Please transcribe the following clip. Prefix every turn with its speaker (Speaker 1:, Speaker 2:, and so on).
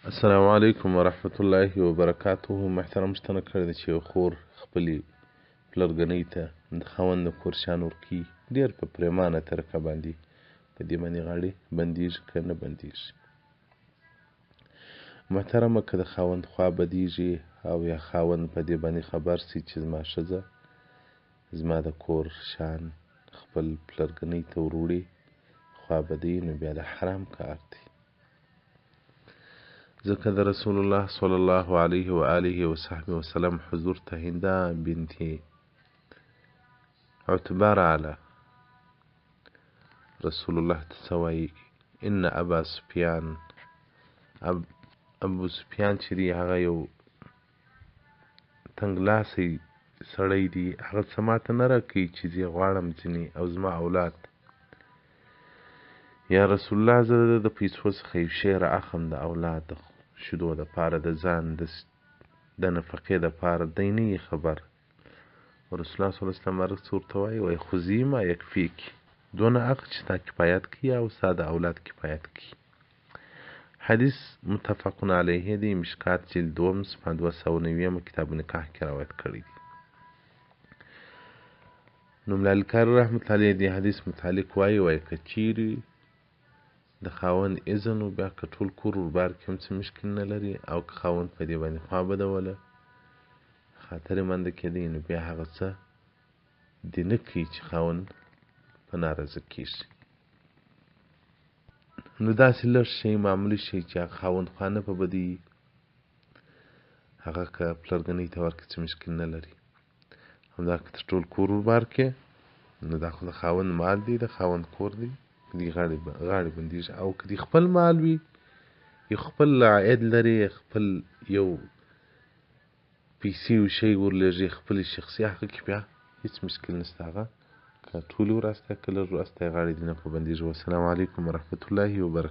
Speaker 1: السلام علیکم ورحمت الله وبرکاته. محترم شتنه کړی ده چې یو خور خپلې پلرګنۍ ته د خاوند د کور شیان ورکوي ډېر په پرېمانه طریقه باندې په دې باندې غاړې بندېږي که نه بندېږي. محترمه که د خاوند خوا بدېږي او یا خاوند په دې باندې خبر سي چې زما ښځه زما د کور شیان خپل پلرګنۍ ته وروړي خوا بدوي، نو بیا د حرام کار دی، ځکه د رسول الله صلی الله علیه و آله و صحبه وسلم حضور ته هنده بنت عتبه راغله. رسول الله ته څه وایي؟ ان ابا سفیان ابو سفیان چې دی هغه یو تنګلاسی سړی دی، هغه څه ماته نه راکوي چې زه غواړم ځینې او زما اولاد. یا رسول الله زه د پیسو څخه یو شی رااخلم د اولاد د شیدو دپاره د ځان د نفقې دپاره، دی نه یې خبر. رسول الله صلی الله علیه وسلم هغه څه ورته وایي خذي ما یکفیکي، دونه اخ چې تا کفایت کړي او ستا د اولاد کفایت کړي. حدیث متفقون علیه دی، مشکات جلد 2 صفحه 290 کتاب نکاح کې روایت کړی دی. نو ملا الکاری رحمت الله علیه دی حدیث متعلق وایي که چیرې د خاوند اذن و بیا که ټول کور وربار کې هم څه مشکل نه لري، او که خاوند په دې باندې خوا بدوله خاطر منده کېدی، نو بیا هغه څه دې نه کوي چې خاوند په ناراضه کېږي. نو داسې لږ شی معمولي شی چې هغه خاوند خوا نه په بدوي، هغه که پلرګنۍ ته ورکړي څه مشکل نه لري. همدا که تر ټول کور وربار کې، نو دا خو د خاوند مال دی، د خاوند کور دی، دې غاړې بندېږي. او که دې خپل مال وي، یو خپل عاید لري، خپل یو پیسې یو شی ورلېږي خپلې شخصي، هغه کې بیا هېڅ مشکل نشته. هغه که ټولې وراستی که لږ وراستی غاړې دې نه په بندېږي. والسلام علیکم ورحمة الله وبرکاته.